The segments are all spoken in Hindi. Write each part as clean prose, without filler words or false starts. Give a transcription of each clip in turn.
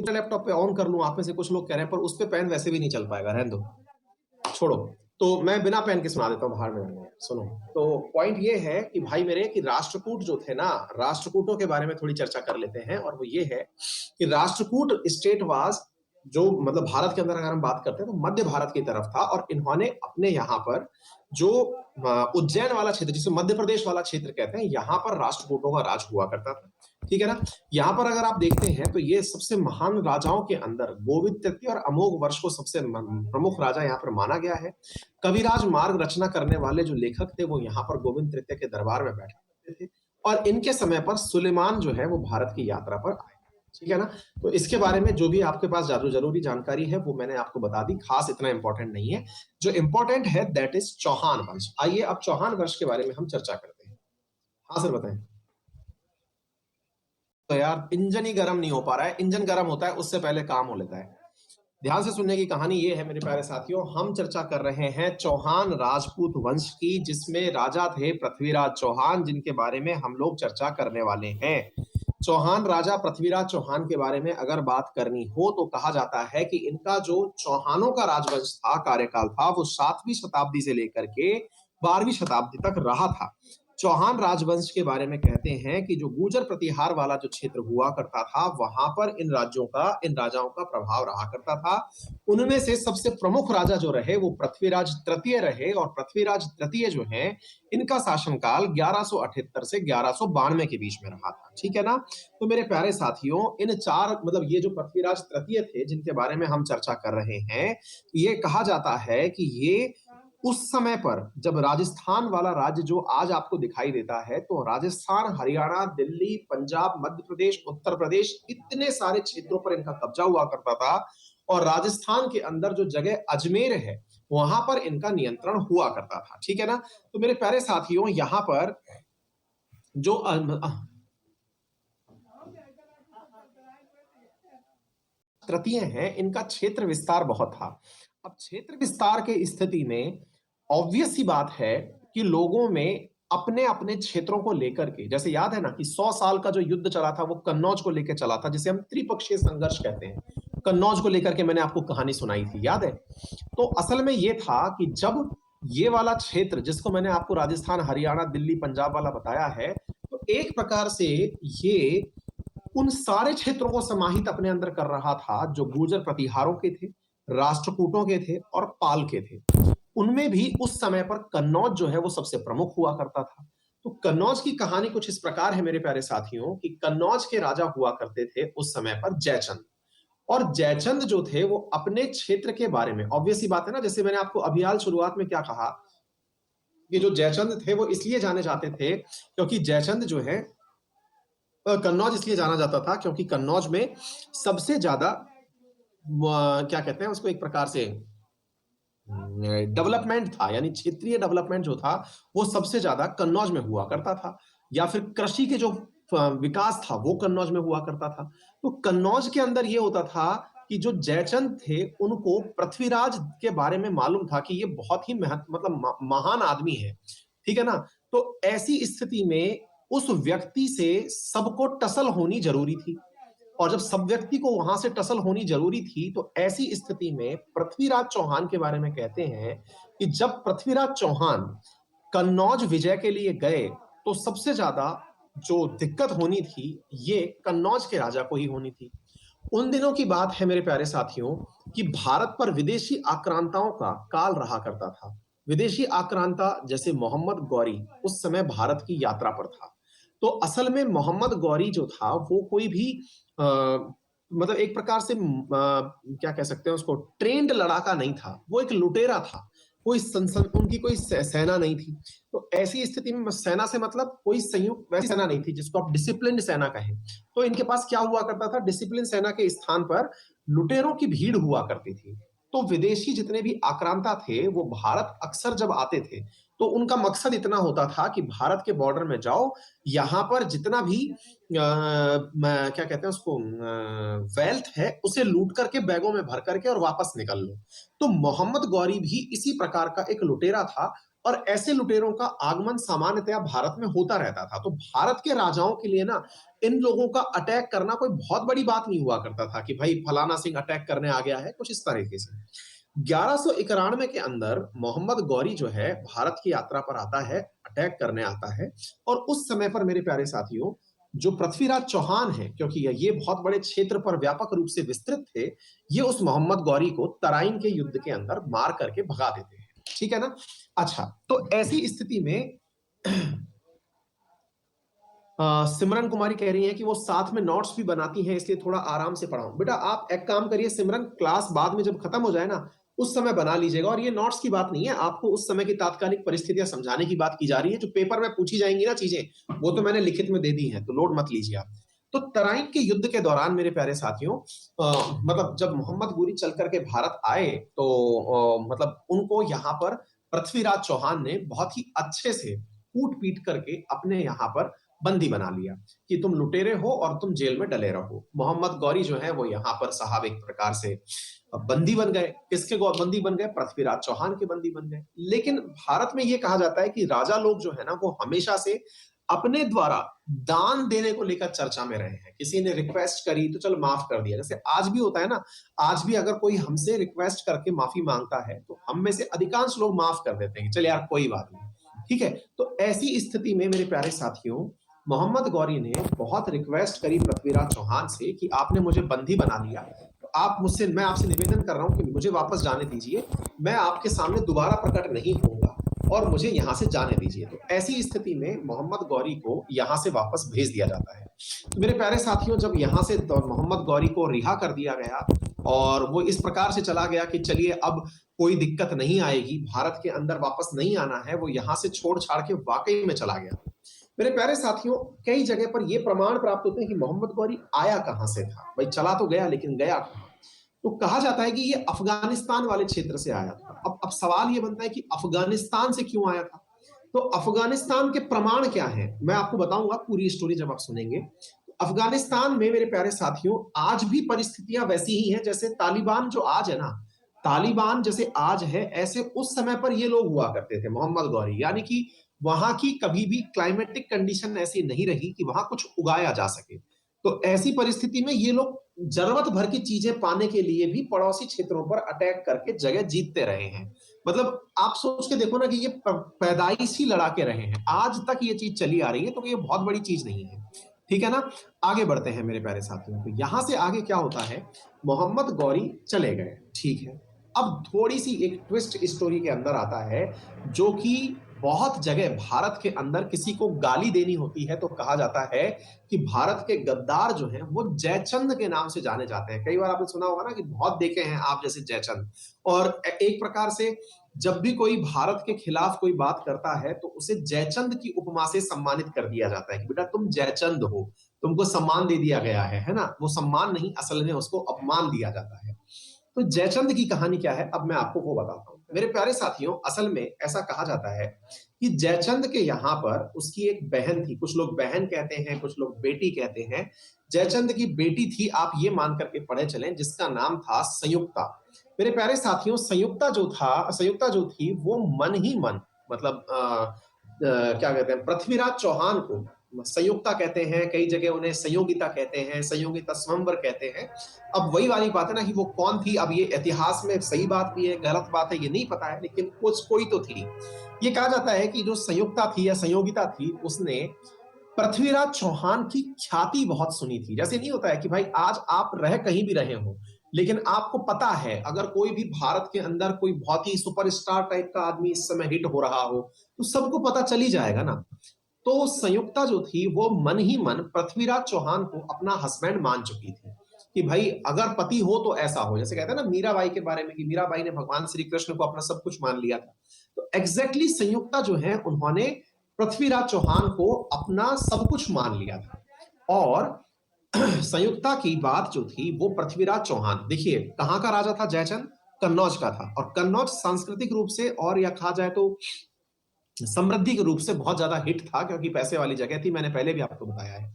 लैपटॉप पे ऑन कर लूं, आप में से कुछ लोग कह रहे हैं पर उस पे पेन वैसे भी नहीं चल पाएगा, रहने दो, छोड़ो। तो मैं बिना पेन के सुना देता हूँ, बाहर में सुनो। तो पॉइंट ये है कि भाई मेरे, कि राष्ट्रकूट जो थे ना, राष्ट्रकूटों के बारे में थोड़ी चर्चा कर लेते हैं। और वो ये है कि राष्ट्रकूट स्टेट वाज, जो मतलब भारत के अंदर अगर हम बात करते हैं तो मध्य भारत की तरफ था। और इन्होंने अपने यहाँ पर जो उज्जैन वाला क्षेत्र, जिसे मध्य प्रदेश वाला क्षेत्र कहते हैं, यहाँ पर राष्ट्रकूटों का राज हुआ करता था। ठीक है ना। यहाँ पर अगर आप देखते हैं तो ये सबसे महान राजाओं के अंदर गोविंद तृतीय और अमोघ वर्ष को सबसे प्रमुख राजा यहाँ पर माना गया है। कविराज मार्ग रचना करने वाले जो लेखक थे वो यहाँ पर गोविंद तृतीय के दरबार में बैठे करते थे। और इनके समय पर सुलेमान जो है वो भारत की यात्रा पर आए। ठीक है ना। तो इसके बारे में जो भी आपके पास जरूरी जानकारी है वो मैंने आपको बता दी, खास इतना इंपॉर्टेंट नहीं है। जो इंपॉर्टेंट है दैट इज चौहान वंश। आइए अब चौहान वंश के बारे में हम चर्चा करते हैं। हाँ सर बताएं। तो यार इंजन ही गर्म नहीं हो पा रहा है, इंजन गर्म होता है उससे पहले काम हो लेता है। ध्यान से सुनने की कहानी ये है मेरे प्यारे साथियों, हम चर्चा कर रहे हैं चौहान राजपूत वंश की, जिसमें राजा थे पृथ्वीराज चौहान, जिनके बारे में हम लोग चर्चा करने वाले हैं। चौहान राजा पृथ्वीराज चौहान के बारे में अगर बात करनी हो तो कहा जाता है कि इनका जो चौहानों का राजवंश था, कार्यकाल था, वो 7वीं शताब्दी से लेकर के 12वीं शताब्दी तक रहा था। चौहान राजवंश के बारे में कहते हैं कि जो गुर्जर प्रतिहार वाला जो क्षेत्र हुआ करता था, वहां पर इन राजाओं का प्रभाव रहा करता था। उनमें से सबसे प्रमुख राजा जो रहे वो पृथ्वीराज तृतीय रहे। और पृथ्वीराज तृतीय जो है, इनका शासनकाल 1178 से 1192 के बीच में रहा था। ठीक है ना। तो मेरे प्यारे साथियों, इन चार मतलब ये जो पृथ्वीराज तृतीय थे जिनके बारे में हम चर्चा कर रहे हैं, ये कहा जाता है कि ये उस समय पर जब राजस्थान वाला राज्य जो आज आपको दिखाई देता है, तो राजस्थान, हरियाणा, दिल्ली, पंजाब, मध्य प्रदेश, उत्तर प्रदेश, इतने सारे क्षेत्रों पर इनका कब्जा हुआ करता था। और राजस्थान के अंदर जो जगह अजमेर है, वहां पर इनका नियंत्रण हुआ करता था। ठीक है ना। तो मेरे प्यारे साथियों, यहां पर जो तृतीय हैं, इनका क्षेत्र विस्तार बहुत था। अब क्षेत्र विस्तार के स्थिति में ऑब्वियस सी बात है कि लोगों में अपने अपने क्षेत्रों को लेकर के, जैसे याद है ना कि 100 साल का जो युद्ध चला था वो कन्नौज को लेकर चला था, जिसे हम त्रिपक्षीय संघर्ष कहते हैं। कन्नौज को लेकर के मैंने आपको कहानी सुनाई थी, याद है। तो असल में ये था कि जब ये वाला क्षेत्र, जिसको मैंने आपको राजस्थान, हरियाणा, दिल्ली, पंजाब वाला बताया है, तो एक प्रकार से ये उन सारे क्षेत्रों को समाहित अपने अंदर कर रहा था जो गुर्जर प्रतिहारों के थे, राष्ट्रकूटों के थे और पाल के थे। उनमें भी उस समय पर कन्नौज जो है वो सबसे प्रमुख हुआ करता था। तो कन्नौज की कहानी कुछ इस प्रकार है मेरे प्यारे साथियों, कि कन्नौज के राजा हुआ करते थे उस समय पर जयचंद। और जयचंद जो थे वो अपने क्षेत्र के बारे में, ऑब्वियस सी बात है ना, जैसे मैंने आपको अभियाल शुरुआत में क्या कहा कि जो जयचंद थे वो इसलिए जाने जाते थे क्योंकि जयचंद जो है, कन्नौज इसलिए जाना जाता था क्योंकि कन्नौज में सबसे ज्यादा क्या कहते हैं उसको, एक प्रकार से डेवलपमेंट था, यानी क्षेत्रीय डेवलपमेंट जो था वो सबसे ज्यादा कन्नौज में हुआ करता था। या फिर कृषि के जो विकास था वो कन्नौज में हुआ करता था। तो कन्नौज के अंदर ये होता था कि जो जयचंद थे उनको पृथ्वीराज के बारे में मालूम था कि ये बहुत ही मतलब महान आदमी है। ठीक है ना। तो ऐसी स्थिति में उस व्यक्ति से सबको टसल होनी जरूरी थी। और जब सब व्यक्ति को वहां से टसल होनी जरूरी थी, तो ऐसी स्थिति में पृथ्वीराज चौहान के बारे में कहते हैं कि जब पृथ्वीराज चौहान कन्नौज विजय के लिए गए, तो सबसे ज्यादा जो दिक्कत होनी थी ये कन्नौज के राजा को ही होनी थी। उन दिनों की बात है मेरे प्यारे साथियों कि भारत पर विदेशी आक्रांताओं का काल रहा करता था। विदेशी आक्रांता जैसे मोहम्मद गौरी उस समय भारत की यात्रा पर था। तो असल में मोहम्मद गौरी जो था वो कोई भी मतलब एक प्रकार से क्या कह सकते हैं उसको, ट्रेंड लड़ाका नहीं था, वो एक लुटेरा था। कोई उनकी कोई सेना नहीं थी। तो ऐसी स्थिति में सेना से मतलब कोई संयुक्त वैसी सेना नहीं थी जिसको आप डिसिप्लिन सेना कहें। तो इनके पास क्या हुआ करता था, डिसिप्लिन सेना के स्थान पर लुटेरों की भीड़ हुआ करती थी। तो विदेशी जितने भी आक्रांता थे वो भारत अक्सर जब आते थे तो उनका मकसद इतना होता था कि भारत के बॉर्डर में जाओ, यहां पर जितना भी क्या कहते हैं उसको, वेल्थ है उसे लूट करके बैगों में भर करके और वापस निकल लो। तो मोहम्मद गौरी भी इसी प्रकार का एक लुटेरा था। और ऐसे लुटेरों का आगमन सामान्यतया भारत में होता रहता था। तो भारत के राजाओं के लिए ना इन लोगों का अटैक करना कोई बहुत बड़ी बात नहीं हुआ करता था कि भाई फलाना सिंह अटैक करने आ गया है, कुछ इस तरीके से। 1191 के अंदर मोहम्मद गौरी जो है भारत की यात्रा पर आता है, अटैक करने आता है। और उस समय पर मेरे प्यारे साथियों, जो पृथ्वीराज चौहान है, क्योंकि ये बहुत बड़े क्षेत्र पर व्यापक रूप से विस्तृत थे, ये उस मोहम्मद गौरी को तराइन के युद्ध के अंदर मार करके भगा देते हैं। ठीक है ना? अच्छा, तो ऐसी स्थिति में सिमरन कुमारी कह रही हैं कि वो साथ में नोट्स भी बनाती हैं, इसलिए थोड़ा आराम से पढ़ाऊं। बेटा आप एक काम करिए सिमरन, क्लास बाद में जब खत्म हो जाए ना, उस समय बना लीजिएगा। और ये नोट्स की बात नहीं है, आपको उस समय की तात्कालिक परिस्थितियां समझाने की बात की जा रही है। जो पेपर में पूछी जाएंगी ना चीजें, वो तो मैंने लिखित में दे दी हैं, तो लोड मत लीजिए आप। तो तराइन के युद्ध के दौरान मेरे प्यारे साथियों, मतलब जब मोहम्मद गोरी चल करके भारत आए, तो मतलब उनको यहाँ पर पृथ्वीराज चौहान ने बहुत ही अच्छे से कूट पीट करके अपने यहाँ पर बंदी बना लिया कि तुम लुटेरे हो और तुम जेल में डले रहो। मोहम्मद गौरी जो है वो यहाँ पर साहब एक प्रकार से बंदी बन गए। किसके बंदी बन गए? पृथ्वीराज चौहान के बंदी बन गए। लेकिन भारत में ये कहा जाता है कि राजा लोग जो है ना, वो हमेशा से अपने द्वारा दान देने को लेकर चर्चा में रहे हैं। किसी ने रिक्वेस्ट करी तो चल माफ कर दिया, जैसे आज भी होता है ना। आज भी अगर कोई हमसे रिक्वेस्ट करके माफी मांगता है तो हम में से अधिकांश लोग माफ कर देते हैं, चल यार कोई बात नहीं। ठीक है, तो ऐसी स्थिति में मेरे प्यारे साथियों, मोहम्मद गौरी ने बहुत रिक्वेस्ट करी पृथ्वीराज चौहान से कि आपने मुझे बंदी बना लिया, तो मैं आपसे निवेदन कर रहा हूं कि मुझे वापस जाने दीजिए, मैं आपके सामने दोबारा प्रकट नहीं होऊंगा और मुझे यहां से जाने दीजिए। तो ऐसी स्थिति में मोहम्मद गौरी को यहां से वापस भेज दिया जाता है। तो मेरे प्यारे साथियों, जब यहां से मोहम्मद गौरी को रिहा कर दिया गया और वो इस प्रकार से चला गया कि चलिए अब कोई दिक्कत नहीं आएगी, भारत के अंदर वापस नहीं आना है, वो यहां से छोड़ छाड़ के वाकई में चला गया। मेरे प्यारे साथियों, कई जगह पर यह प्रमाण प्राप्त होते हैं कि मोहम्मद गौरी आया कहां से था। भाई चला तो गया, लेकिन गया कहां? तो कहा जाता है कि ये अफगानिस्तान वाले क्षेत्र से आया था। अब सवाल ये बनता है कि अफगानिस्तान से क्यों आया था? तो अफगानिस्तान के प्रमाण क्या हैं, मैं आपको बताऊंगा पूरी स्टोरी जब आप सुनेंगे। अफगानिस्तान में मेरे प्यारे साथियों, आज भी परिस्थितियां वैसी ही हैं जैसे तालिबान जो आज है ना, तालिबान जैसे आज है, ऐसे उस समय पर ये लोग हुआ करते थे, मोहम्मद गौरी। यानी कि वहां की कभी भी क्लाइमेटिक कंडीशन ऐसी नहीं रही कि वहां कुछ उगाया जा सके। तो ऐसी परिस्थिति में ये लोग जरूरत भर की चीजें पाने के लिए भी पड़ोसी क्षेत्रों पर अटैक करके जगह जीतते रहे हैं। मतलब आप सोच के देखो ना कि ये पैदाइशी लड़ा के रहे हैं, आज तक ये चीज चली आ रही है, तो ये बहुत बड़ी चीज नहीं है। ठीक है ना? आगे बढ़ते हैं मेरे प्यारे साथियों। तो यहां से आगे क्या होता है, मोहम्मद गौरी चले गए, ठीक है। अब थोड़ी सी एक ट्विस्ट स्टोरी के अंदर आता है, जो कि बहुत जगह भारत के अंदर किसी को गाली देनी होती है तो कहा जाता है कि भारत के गद्दार जो हैं वो जयचंद के नाम से जाने जाते हैं। कई बार आपने सुना होगा ना कि बहुत देखे हैं आप जैसे जयचंद। और एक प्रकार से जब भी कोई भारत के खिलाफ कोई बात करता है तो उसे जयचंद की उपमा से सम्मानित कर दिया जाता है कि बेटा तुम जयचंद हो, तुमको सम्मान दे दिया गया है ना? वो सम्मान नहीं, असल में उसको अपमान दिया जाता है। तो जयचंद की कहानी क्या है, अब मैं आपको वो बताता हूं। मेरे प्यारे साथियों, असल में ऐसा कहा जाता है कि जयचंद के यहाँ पर उसकी एक बहन थी। कुछ लोग बहन कहते हैं, कुछ लोग बेटी कहते हैं। जयचंद की बेटी थी, आप ये मान करके पढ़े चलें, जिसका नाम था संयुक्ता। मेरे प्यारे साथियों, संयुक्ता जो थी वो मन ही मन, मतलब क्या कहते हैं, पृथ्वीराज चौहान को संयुक्ता कहते हैं, कई जगह उन्हें संयोगिता कहते हैं, संयोगिता स्वयंवर कहते हैं। अब वही वाली बात है ना कि वो कौन थी, अब ये इतिहास में सही बात भी है गलत बात है ये नहीं पता है, लेकिन कुछ कोई तो थी। ये कहा जाता है कि जो संयुक्ता थी या संयोगिता थी, उसने पृथ्वीराज चौहान की ख्याति बहुत सुनी थी। जैसे नहीं होता है कि भाई आज आप रह कहीं भी रहे हो, लेकिन आपको पता है अगर कोई भी भारत के अंदर कोई बहुत ही सुपरस्टार टाइप का आदमी इस समय हिट हो रहा हो तो सबको पता चल ही जाएगा ना। तो संयुक्ता जो थी वो मन ही मन पृथ्वीराज चौहान को अपना हस्बैंड मान चुकी थी कि भाई अगर पति हो तो ऐसा हो। जैसे कहते हैं ना मीराबाई के बारे में कि मीराबाई ने भगवान श्री कृष्ण को अपना सब कुछ मान लिया था, तो एग्जैक्टली संयुक्ता जो है उन्होंने पृथ्वीराज चौहान को अपना सब कुछ मान लिया था। और संयुक्ता की बात जो थी वो पृथ्वीराज चौहान, देखिए कहां का राजा था जयचंद, कन्नौज का था। और कन्नौज सांस्कृतिक रूप से और या कहा जाए तो समृद्धि के रूप से बहुत ज्यादा हिट था, क्योंकि पैसे वाली जगह थी, मैंने पहले भी आपको बताया है।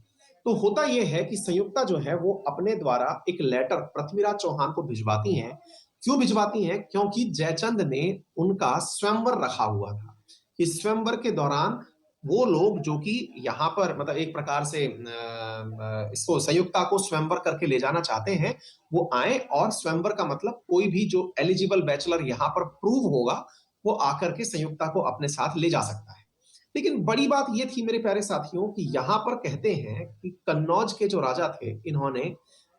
तो होता यह है कि संयुक्ता जो है वो अपने द्वारा एक लेटर पृथ्वीराज चौहान को भिजवाती हैं। क्यों भिजवाती हैं? क्योंकि जयचंद ने उनका स्वयंवर रखा हुआ था। कि स्वयंवर के दौरान वो लोग जो कि यहाँ पर मतलब एक प्रकार से इसको संयुक्ता को स्वयंवर करके ले जाना चाहते हैं, वो आए और स्वयंवर का मतलब कोई भी जो एलिजिबल बैचलर यहाँ पर प्रूव होगा वो आकर के संयुक्ता को अपने साथ ले जा सकता है। लेकिन बड़ी बात ये थी मेरे प्यारे साथियों कि यहां पर कहते हैं कि कन्नौज के जो राजा थे इन्होंने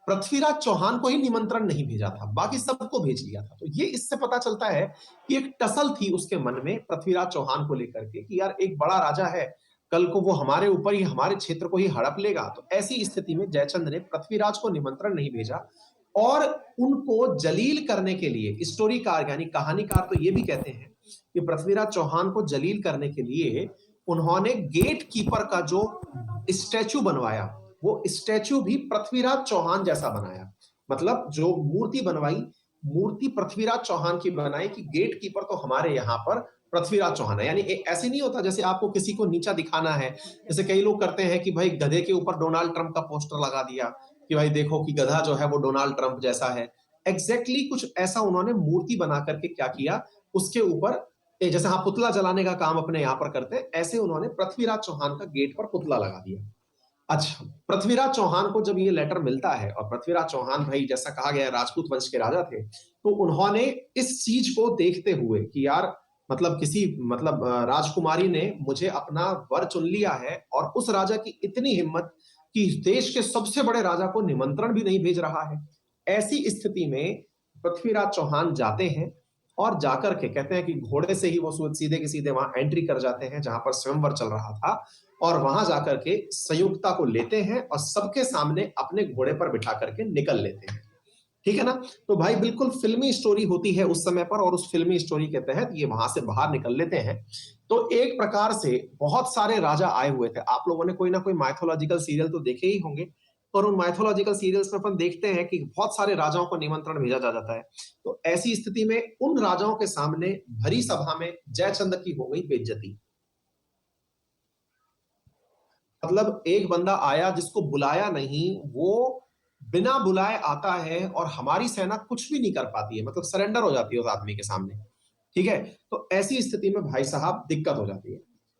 पृथ्वीराज चौहान को ही निमंत्रण नहीं भेजा था, बाकी सबको भेज लिया था। तो ये इससे पता चलता है कि एक टसल थी उसके मन में पृथ्वीराज चौहान को लेकर के कि यार एक बड़ा राजा है, कल को वो हमारे ऊपर ही हमारे क्षेत्र को ही हड़प लेगा। तो ऐसी स्थिति में जयचंद ने पृथ्वीराज को निमंत्रण नहीं भेजा और उनको जलील करने के लिए स्टोरीकार यानी कहानीकार तो ये भी कहते हैं कि पृथ्वीराज चौहान को जलील करने के लिए उन्होंने गेट कीपर का जो स्टैचू बनवाया वो स्टैचू भी पृथ्वीराज चौहान जैसा बनाया। मतलब जो मूर्ति बनवाई, मूर्ति पृथ्वीराज चौहान की बनाई कि गेट कीपर तो हमारे यहाँ पर पृथ्वीराज चौहान है। यानी ऐसे नहीं होता जैसे आपको किसी को नीचा दिखाना है, जैसे कई लोग करते हैं कि भाई गधे के ऊपर डोनाल्ड ट्रंप का पोस्टर लगा दिया कि भाई देखो कि गधा जो है वो डोनाल्ड ट्रंप जैसा है। एग्जैक्टली कुछ ऐसा उन्होंने मूर्ति बना करके क्या किया, उसके ऊपर जैसे हाँ पुतला जलाने का काम अपने यहाँ पर करते हैं, ऐसे उन्होंने पृथ्वीराज चौहान का गेट पर पुतला लगा दिया। अच्छा, पृथ्वीराज चौहान को जब ये लेटर मिलता है और पृथ्वीराज चौहान भाई जैसा कहा गया राजपूत वंश के राजा थे, तो उन्होंने इस चीज को देखते हुए कि यार मतलब किसी मतलब राजकुमारी ने मुझे अपना वर चुन लिया है और उस राजा की इतनी हिम्मत कि देश के सबसे बड़े राजा को निमंत्रण भी नहीं भेज रहा है। ऐसी स्थिति में पृथ्वीराज चौहान जाते हैं और जाकर के कहते हैं कि घोड़े से ही वो सीधे के सीधे वहां एंट्री कर जाते हैं जहां पर स्वयंवर चल रहा था और वहां जाकर के संयुक्ता को लेते हैं और सबके सामने अपने घोड़े पर बिठा करके निकल लेते हैं। ठीक है ना। तो भाई बिल्कुल फिल्मी स्टोरी होती है उस समय पर और उस फिल्मी स्टोरी के तहत ये वहां से बाहर निकल लेते हैं। तो एक प्रकार से बहुत सारे राजा आए हुए थे। आप लोगों ने कोई ना कोई माइथोलॉजिकल सीरियल तो देखे ही होंगे और उन माइथोलॉजिकल सीरियल्स में अपन देखते हैं कि बहुत सारे राजाओं को निमंत्रण भेजा जा जाता है। तो ऐसी स्थिति में उन राजाओं के सामने भरी सभा में जयचंद की हो गई बेइज्जती। मतलब एक बंदा आया जिसको बुलाया नहीं, वो बिना बुलाए आता है और हमारी सेना कुछ भी नहीं कर पाती है, मतलब सरेंडर हो जाती है उस आदमी के सामने। ठीक है। तो ऐसी स्थिति में भाई साहब दिक्कत हो जाती है।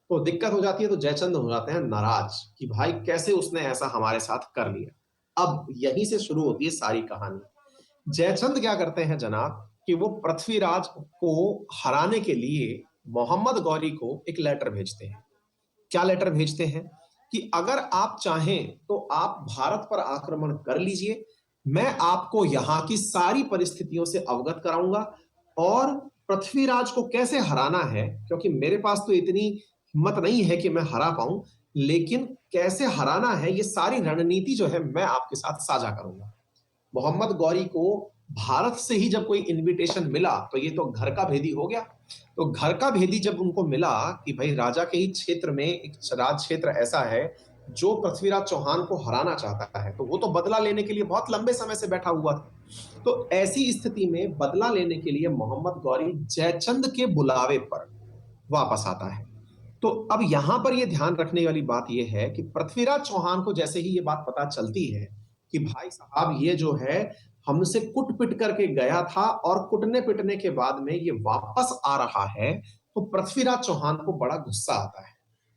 तो दिक्कत हो जाती है तो जयचंद हो जाते हैं नाराज कि भाई कैसे उसने ऐसा हमारे साथ कर लिया। अब यहीं से शुरू होती है सारी कहानी। जयचंद क्या करते हैं जनाब कि वो पृथ्वीराज को हराने के लिए मोहम्मद गौरी को एक लेटर भेजते हैं। क्या लेटर भेजते हैं कि अगर आप चाहें तो आप भारत पर आक्रमण कर लीजिए, मैं आपको यहां की सारी परिस्थितियों से अवगत कराऊंगा और पृथ्वीराज को कैसे हराना है, क्योंकि मेरे पास तो इतनी हिम्मत नहीं है कि मैं हरा पाऊं, लेकिन कैसे हराना है ये सारी रणनीति जो है मैं आपके साथ साझा करूंगा। मोहम्मद गौरी को भारत से ही जब कोई इनविटेशन मिला तो ये तो घर का भेदी हो गया। तो घर का भेदी जब उनको मिला कि भाई राजा के ही क्षेत्र में एक राज क्षेत्र ऐसा है जो पृथ्वीराज चौहान को हराना चाहता है, तो वो तो बदला लेने के लिए बहुत लंबे समय से बैठा हुआ था। तो ऐसी स्थिति में बदला लेने के लिए मोहम्मद गौरी जयचंद के बुलावे पर वापस आता है। तो अब यहां पर यह ध्यान रखने वाली बात यह है कि पृथ्वीराज चौहान को जैसे ही ये बात पता चलती है कि भाई साहब ये जो है हमसे कुट पिट करके गया था और कुटने पिटने के बाद में ये वापस आ रहा है, तो पृथ्वीराज चौहान को बड़ा गुस्सा आता है।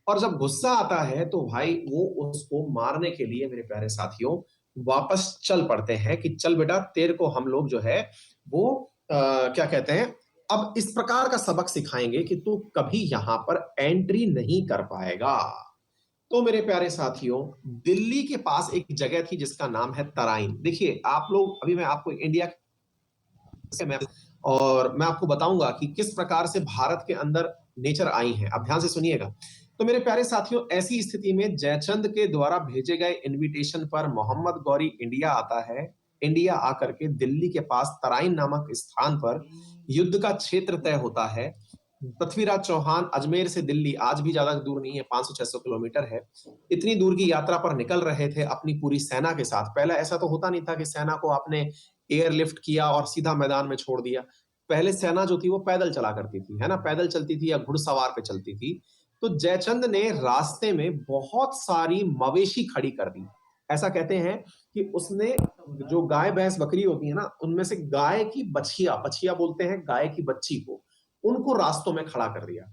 और जब गुस्सा आता है तो भाई वो उसको मारने के लिए मेरे प्यारे साथियों वापस चल पड़ते हैं कि चल बेटा तेरे को हम लोग जो है वो क्या कहते हैं अब इस प्रकार का सबक सिखाएंगे कि तू कभी यहां पर एंट्री नहीं कर पाएगा। तो मेरे प्यारे साथियों दिल्ली के पास एक जगह थी जिसका नाम है तराइन। देखिए आप लोग अभी मैं आपको इंडिया से मैं और मैं आपको बताऊंगा कि किस प्रकार से भारत के अंदर नेचर आई है। अब ध्यान से सुनिएगा। तो मेरे प्यारे साथियों ऐसी स्थिति में जयचंद के द्वारा भेजे गए इनविटेशन पर मोहम्मद गौरी इंडिया आता है। इंडिया आकर के दिल्ली के पास तराइन नामक स्थान पर युद्ध का क्षेत्र तय होता है। पृथ्वीराज चौहान अजमेर से दिल्ली आज भी ज्यादा दूर नहीं है, 500-600 किलोमीटर है। इतनी दूर की यात्रा पर निकल रहे थे अपनी पूरी सेना के साथ। पहले ऐसा तो होता नहीं था कि सेना को आपने एयरलिफ्ट किया और सीधा मैदान में छोड़ दिया। पहले सेना जो थी वो पैदल चला करती थी, है ना, पैदल चलती थी या घुड़सवार पे चलती थी। तो जयचंद ने रास्ते में बहुत सारी मवेशी खड़ी कर दी। ऐसा कहते हैं कि उसने जो गाय भैंस बकरी होती है ना, उनमें से गाय की बछिया, बछिया बोलते हैं गाय की बच्ची को, उनको रास्तों में खड़ा कर दिया।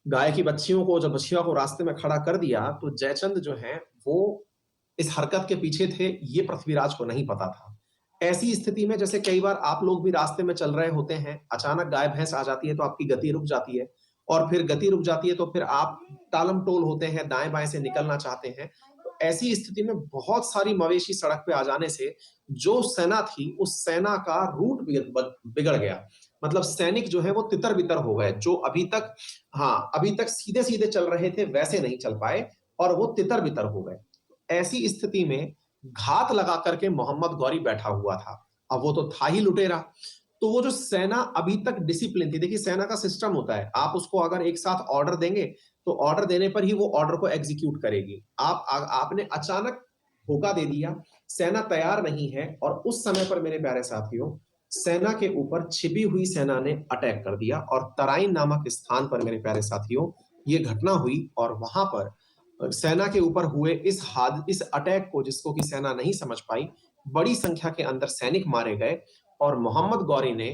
गाय की बच्चियों को जब बछिया को रास्ते में खड़ा कर दिया तो जयचंद जो है वो इस हरकत के पीछे थे, ये पृथ्वीराज को नहीं पता था। ऐसी स्थिति में जैसे कई बार आप लोग भी रास्ते में चल रहे होते हैं, अचानक गाय भैंस आ जाती है तो आपकी गति रुक जाती है, और फिर गति रुक जाती है तो फिर आप टालम-टोल होते हैं, दाएँ-बाएँ से निकलना चाहते हैं। तो ऐसी स्थिति में बहुत सारी मवेशी सड़क पे आ जाने से जो सेना थी, उस सेना का रूट बिगड़ गया। मतलब सैनिक जो है वो तितर-बितर हो गए, जो अभी तक हाँ, अभी तक सीधे-सीधे चल रहे थे वैसे नहीं चल पाए और वो तितर-बितर हो गए। ऐसी स्थिति में घात लगा करके मोहम्मद गौरी बैठा हुआ था। अब वो तो था ही लुटेरा। तो वो जो सेना अभी तक डिसिप्लिन थी, देखिए सेना का सिस्टम होता है, आप उसको अगर एक साथ ऑर्डर देंगे, तो ऑर्डर देने पर ही वो ऑर्डर को एग्जीक्यूट करेगी। आपने अचानक धोखा दे दिया, सेना तैयार नहीं है और उस समय पर मेरे प्यारे साथियों, सेना के ऊपर छिपी हुई सेना ने अटैक कर दिया और तराइन नामक स्थान पर मेरे प्यारे साथियों, ये घटना हुई और वहां पर सेना के ऊपर हुए इस अटैक को जिसको कि सेना नहीं समझ पाई, बड़ी संख्या के अंदर सैनिक मारे गए और मोहम्मद गौरी ने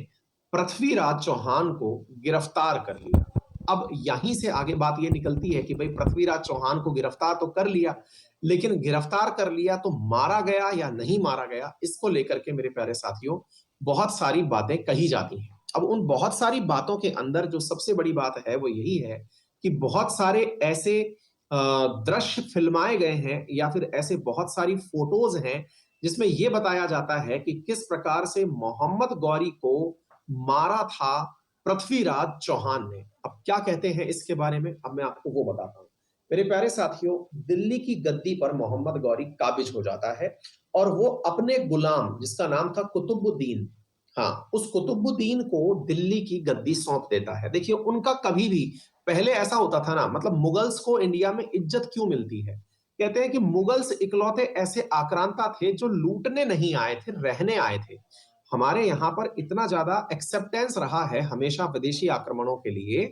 पृथ्वीराज चौहान को गिरफ्तार कर लिया। अब यहीं से आगे बात ये निकलती है कि भाई पृथ्वीराज चौहान को गिरफ्तार तो कर लिया, लेकिन गिरफ्तार कर लिया तो मारा गया या नहीं मारा गया, इसको लेकर के मेरे प्यारे साथियों बहुत सारी बातें कही जाती हैं। अब उन बहुत सारी बातों के अंदर जो सबसे बड़ी बात है वो यही है कि बहुत सारे ऐसे दृश्य फिल्माए गए हैं या फिर ऐसे बहुत सारी फोटोज हैं जिसमें यह बताया जाता है कि किस प्रकार से मोहम्मद गौरी को मारा था पृथ्वीराज चौहान ने। अब क्या कहते हैं इसके बारे में, अब मैं आपको वो बताता हूं। मेरे प्यारे साथियों, दिल्ली की गद्दी पर मोहम्मद गौरी काबिज हो जाता है और वो अपने गुलाम जिसका नाम था कुतुबुद्दीन, हाँ, उस कुतुबुद्दीन को दिल्ली की गद्दी सौंप देता है। देखिए उनका कभी भी पहले ऐसा होता था ना, मतलब मुगल्स को इंडिया में इज्जत क्यों मिलती है? कहते हैं कि मुगल्स इकलौते ऐसे आक्रांता थे जो लूटने नहीं आए थे, रहने आए थे। हमारे यहाँ पर इतना ज्यादा एक्सेप्टेंस रहा है हमेशा विदेशी आक्रमणों के लिए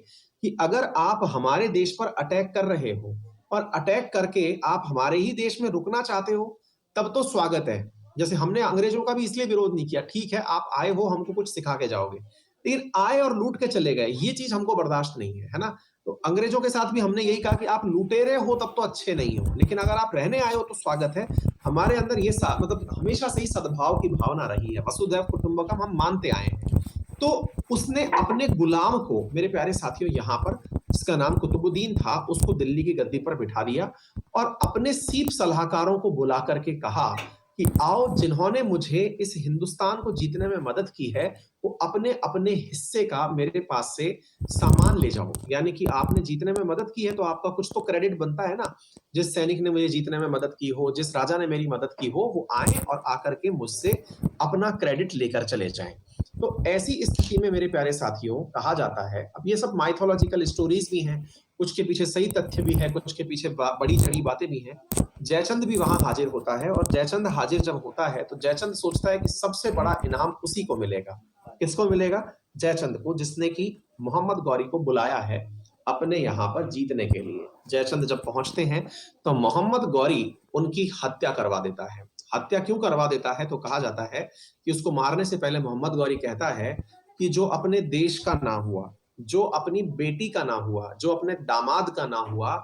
कि अगर आप हमारे देश पर अटैक कर रहे हो और अटैक करके आप हमारे ही देश में रुकना चाहते हो, तब तो स्वागत है। जैसे हमने अंग्रेजों का भी इसलिए विरोध नहीं किया, ठीक है आप आए हो, हमको कुछ सिखा के जाओगे, लेकिन आए और लूट के चले गए, ये चीज हमको बर्दाश्त नहीं है, है ना? तो अंग्रेजों के साथ भी हमने यही कहा कि आप लुटेरे हो तब तो अच्छे नहीं हो, लेकिन अगर आप रहने आए हो तो स्वागत है। हमारे अंदर ये मतलब हमेशा से ही सद्भाव की भावना रही है, वसुधैव कुटुंबकम हम मानते आए हैं। तो उसने अपने गुलाम को मेरे प्यारे साथियों यहाँ पर, जिसका नाम कुतुबुद्दीन था, उसको दिल्ली की गद्दी पर बिठा दिया और अपने सीप सलाहकारों को बुला करके कहा कि आओ, जिन्होंने मुझे इस हिंदुस्तान को जीतने में मदद की है वो अपने अपने हिस्से का मेरे पास से सामान ले जाओ। यानी कि आपने जीतने में मदद की है तो आपका कुछ तो क्रेडिट बनता है ना। जिस सैनिक ने मुझे जीतने में मदद की हो, जिस राजा ने मेरी मदद की हो, वो आए और आकर के मुझसे अपना क्रेडिट लेकर चले जाएं। तो ऐसी स्थिति में मेरे प्यारे साथियों कहा जाता है, अब ये सब माइथोलॉजिकल स्टोरीज भी हैं, कुछ के पीछे सही तथ्य भी है, कुछ के पीछे बड़ी चढ़ी बातें भी हैं। जयचंद भी वहां हाजिर होता है और जयचंद हाजिर जब होता है तो जयचंद सोचता है कि सबसे बड़ा इनाम उसी को मिलेगा। किसको मिलेगा? जयचंद को, जिसने कि मोहम्मद गौरी को बुलाया है अपने यहाँ पर जीतने के लिए। जयचंद जब पहुंचते हैं तो मोहम्मद गौरी उनकी हत्या करवा देता है। हत्या क्यों करवा देता है? तो कहा जाता है कि उसको मारने से पहले मोहम्मद गौरी कहता है कि जो अपने देश का ना हुआ, जो अपनी बेटी का ना हुआ, जो अपने दामाद का ना हुआ,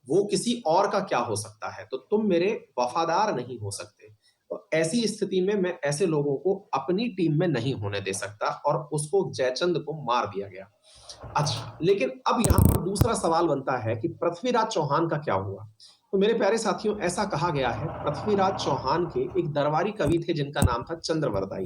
वो किसी और का क्या हो सकता है? तो तुम मेरे वफादार नहीं हो सकते। तो ऐसी स्थिति में मैं ऐसे लोगों को अपनी टीम में नहीं होने दे सकता और उसको, जयचंद को मार दिया गया। अच्छा, लेकिन अब यहाँ पर दूसरा सवाल बनता है कि पृथ्वीराज चौहान का क्या हुआ? तो मेरे प्यारे साथियों, ऐसा कहा गया है पृथ्वीराज चौहान के एक दरबारी कवि थे जिनका नाम था चंद्रवरदाई।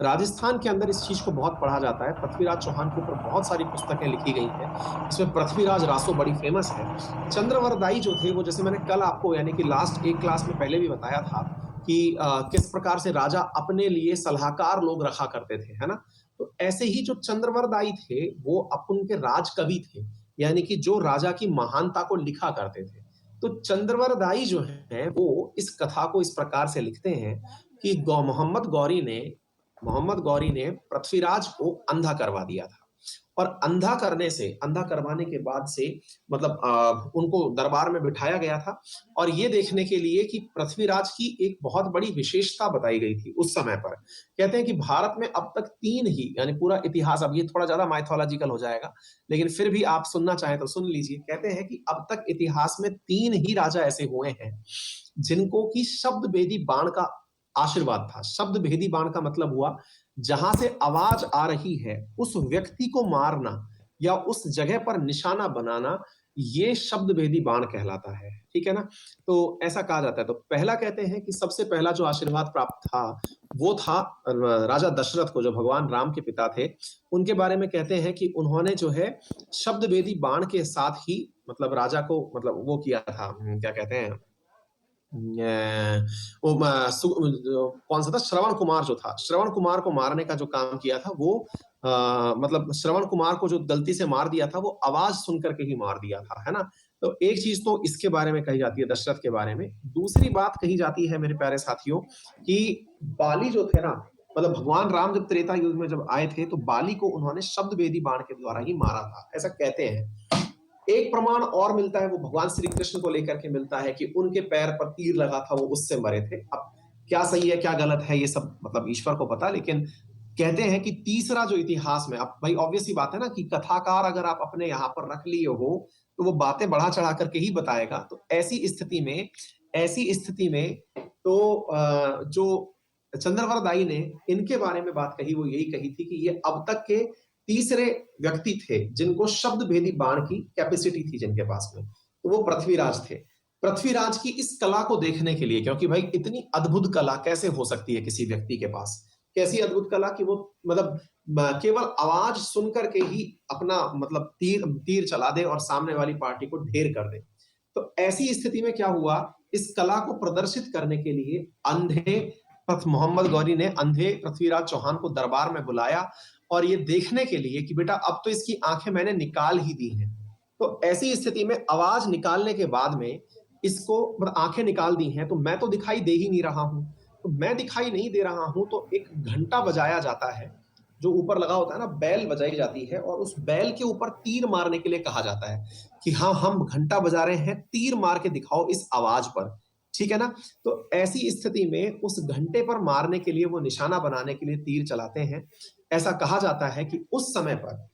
राजस्थान के अंदर इस चीज को बहुत पढ़ा जाता है। पृथ्वीराज चौहान के ऊपर बहुत सारी पुस्तकें लिखी गई हैं, इसमें पृथ्वीराज रासो बड़ी फेमस है। चंद्रवरदाई जो थे वो, जैसे मैंने कल आपको यानी कि लास्ट एक क्लास में पहले भी बताया था कि किस प्रकार से राजा अपने लिए सलाहकार लोग रखा करते थे, है ना? तो ऐसे ही जो चंद्रवरदाई थे वो अपन के राज कवि थे, यानी कि जो राजा की महानता को लिखा करते थे। तो चंद्रवरदाई जो है वो इस कथा को इस प्रकार से लिखते हैं कि मोहम्मद गौरी ने पृथ्वीराज को अंधा करवा दिया था। और अंधा करवाने के बाद से मतलब उनको दरबार में बिठाया गया था और ये देखने के लिए कि पृथ्वीराज की एक बहुत बड़ी विशेषता बताई गई थी उस समय पर। कहते हैं कि भारत में अब तक 3 ही, यानी पूरा इतिहास, अब ये थोड़ा ज्यादा माइथोलॉजिकल हो जाएगा, लेकिन फिर भी आप सुनना चाहें तो सुन लीजिए। कहते हैं कि अब तक इतिहास में 3 ही राजा ऐसे हुए हैं जिनको कि शब्द भेदी बाण का आशीर्वाद था। शब्द भेदी बाण का मतलब हुआ जहां से आवाज आ रही है उस व्यक्ति को मारना या उस जगह पर निशाना बनाना, ये शब्द भेदी बाण कहलाता है। ठीक है ना? तो ऐसा कहा जाता है। तो पहला कहते हैं कि सबसे पहला जो आशीर्वाद प्राप्त था वो था राजा दशरथ को, जो भगवान राम के पिता थे। उनके बारे में कहते हैं कि उन्होंने जो है शब्द भेदी बाण के साथ ही मतलब राजा को मतलब वो किया था, क्या कहते हैं, वो कौन सा था, श्रवण कुमार जो था, श्रवण कुमार को मारने का जो काम किया था वो मतलब श्रवण कुमार को जो गलती से मार दिया था वो आवाज सुन करके ही मार दिया था, है ना? तो एक चीज तो इसके बारे में कही जाती है दशरथ के बारे में। दूसरी बात कही जाती है मेरे प्यारे साथियों कि बाली जो थे ना, मतलब भगवान राम जब त्रेता युग में जब आए थे तो बाली को उन्होंने शब्द वेदी बाण के द्वारा ही मारा था, ऐसा कहते हैं। एक प्रमाण और मिलता है, वो भगवान श्री कृष्ण को लेकर के मिलता है कि उनके पैर पर तीर लगा था, वो उससे मरे थे। अब क्या सही है क्या गलत है ये सब मतलब ईश्वर को पता, लेकिन कहते हैं कि तीसरा जो इतिहास में, अब भाई ऑब्वियस ही बात है ना कि कथाकार अगर आप अपने यहाँ पर रख लिए हो तो वो बातें बढ़ा चढ़ा करके ही बताएगा। तो ऐसी स्थिति में तो जो चंद्रवरदाई ने इनके बारे में बात कही वो यही कही थी कि ये अब तक के तीसरे व्यक्ति थे जिनको शब्द भेदी बाण की कैपेसिटी थी जिनके पास में, तो वो पृथ्वीराज थे। पृथ्वीराज की इस कला को देखने के लिए, क्योंकि भाई इतनी अद्भुत कला कैसे हो सकती है किसी व्यक्ति के पास, कैसी अद्भुत कला कि वो मतलब केवल आवाज सुन करके ही अपना मतलब तीर तीर चला दे और सामने वाली पार्टी को ढेर कर दे। तो ऐसी स्थिति में क्या हुआ, इस कला को प्रदर्शित करने के लिए अंधे मोहम्मद गौरी ने अंधे पृथ्वीराज चौहान को दरबार में बुलाया और ये देखने के लिए कि बेटा अब तो इसकी आंखें मैंने निकाल ही दी हैं। तो ऐसी स्थिति में आवाज निकालने के बाद में इसको मतलब आंखें निकाल दी हैं तो मैं तो दिखाई दे ही नहीं रहा हूं। तो मैं दिखाई नहीं दे रहा हूं तो एक घंटा बजाया जाता है जो ऊपर लगा होता है ना, बैल बजाई जाती है और उस बैल के ऊपर तीर मारने के लिए कहा जाता है कि हाँ हम घंटा बजा रहे हैं, तीर मार के दिखाओ इस आवाज पर। ठीक है ना? तो ऐसी स्थिति में उस घंटे पर मारने के लिए वो निशाना बनाने के लिए तीर चलाते हैं। ऐसा कहा जाता है कि उस समय पर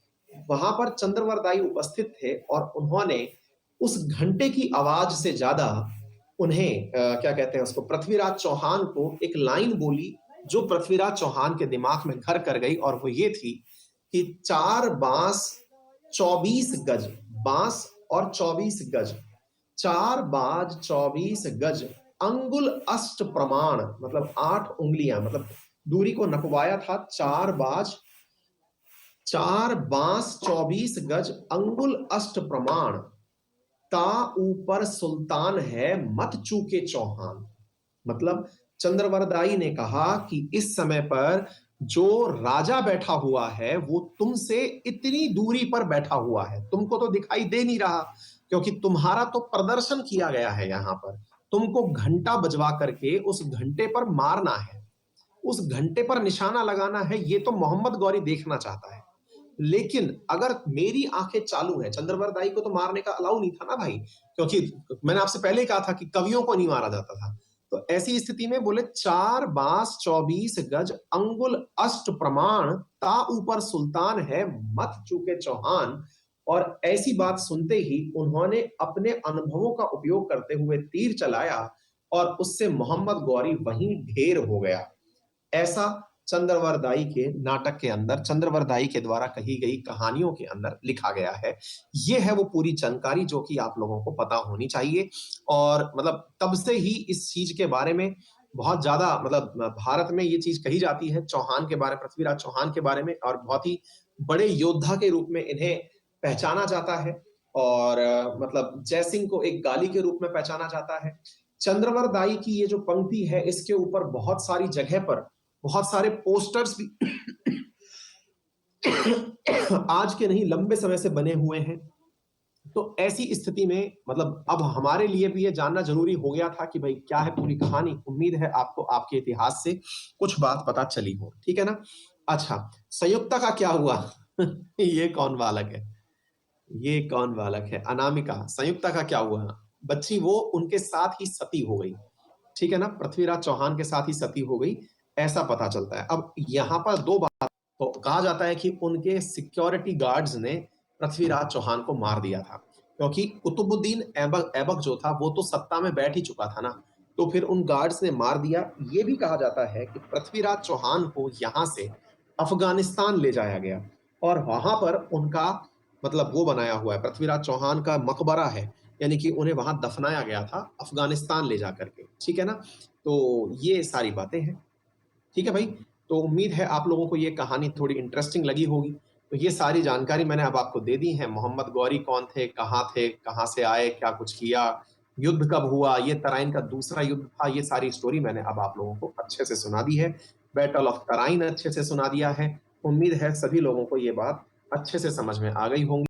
वहां पर चंद्रवरदाई उपस्थित थे और उन्होंने उस घंटे की आवाज से ज्यादा उन्हें क्या कहते हैं उसको, पृथ्वीराज चौहान को एक लाइन बोली जो पृथ्वीराज चौहान के दिमाग में घर कर गई और वो ये थी कि 4 बांस 24 गज, बांस और 24 गज, 4 बाज 24 गज, अंगुल अष्ट प्रमाण, मतलब 8 उंगलियां, मतलब दूरी को नपवाया था। 4 बांस 24 गज, अंगुल अष्ट प्रमाण, ता ऊपर सुल्तान है मत चूके चौहान। मतलब चंद्रवरदाई ने कहा कि इस समय पर जो राजा बैठा हुआ है वो तुमसे इतनी दूरी पर बैठा हुआ है, तुमको तो दिखाई दे नहीं रहा क्योंकि तुम्हारा तो प्रदर्शन किया गया है यहां पर। तुमको घंटा बजवा करके उस घंटे पर मारना है, उस घंटे पर निशाना लगाना है, ये तो मोहम्मद गौरी देखना चाहता है। लेकिन अगर मेरी आंखें चालू है, चंद्रवरदाई को तो मारने का अलाउ नहीं था ना भाई, क्योंकि मैंने आपसे पहले कहा था कि कवियों को नहीं मारा जाता था। तो ऐसी स्थिति में बोले 4 बांस 24 गज, अंगुल अष्ट प्रमाण, ता ऊपर सुल्तान है मत चूके चौहान। और ऐसी बात सुनते ही उन्होंने अपने अनुभवों का उपयोग करते हुए तीर चलाया और उससे मोहम्मद गौरी वहीं ढेर हो गया। ऐसा चंद्रवरदाई के नाटक के अंदर, चंद्रवरदाई के द्वारा कही गई कहानियों के अंदर लिखा गया है। ये है वो पूरी जानकारी जो कि आप लोगों को पता होनी चाहिए। और मतलब तब से ही इस चीज के बारे में बहुत ज्यादा मतलब भारत में ये चीज कही जाती है चौहान के बारे, पृथ्वीराज चौहान के बारे में, और बहुत ही बड़े योद्धा के रूप में इन्हें पहचाना जाता है। और मतलब जयसिंह को एक गाली के रूप में पहचाना जाता है। चंद्रवरदाई की ये जो पंक्ति है इसके ऊपर बहुत सारी जगह पर बहुत सारे पोस्टर्स भी आज के नहीं लंबे समय से बने हुए हैं। तो ऐसी स्थिति में मतलब अब हमारे लिए भी ये जानना जरूरी हो गया था कि भाई क्या है पूरी कहानी। उम्मीद है आपको आपके इतिहास से कुछ बात पता चली हो, ठीक है ना? अच्छा, संयुक्ता का क्या हुआ? ये कौन बालक है? ये कौन बालक है? अनामिका, संयुक्ता का क्या हुआ? बच्ची वो उनके साथ ही सती हो गई, ठीक है ना? पृथ्वीराज चौहान के साथ ही सती हो गई, ऐसा पता चलता है। अब यहाँ पर 2 बात, तो कहा जाता है कि उनके सिक्योरिटी गार्ड्स ने पृथ्वीराज चौहान को मार दिया था, क्योंकि कुतुबुद्दीन ऐबक ऐबक जो था, वो तो सत्ता में बैठ ही चुका था ना, तो फिर उन गार्ड्स ने मार दिया। ये भी कहा जाता है कि पृथ्वीराज चौहान को यहाँ से अफ़गानिस्तान ले जाया गया और वहाँ पर उनका मतलब वो बनाया हुआ है, पृथ्वीराज चौहान का मकबरा है, यानी कि उन्हें वहाँ दफनाया गया था अफ़गानिस्तान ले जाकर के, ठीक है ना? तो ये सारी बातें हैं। ठीक है भाई? तो उम्मीद है आप लोगों को ये कहानी थोड़ी इंटरेस्टिंग लगी होगी। तो ये सारी जानकारी मैंने अब आपको दे दी है। मोहम्मद गौरी कौन थे, कहाँ से आए, क्या कुछ किया, युद्ध कब हुआ, ये तराइन का दूसरा युद्ध था, ये सारी स्टोरी मैंने अब आप लोगों को अच्छे से सुना दी है। बैटल ऑफ तराइन अच्छे से सुना दिया है। उम्मीद है सभी लोगों को ये बात अच्छे से समझ में आ गई होंगी।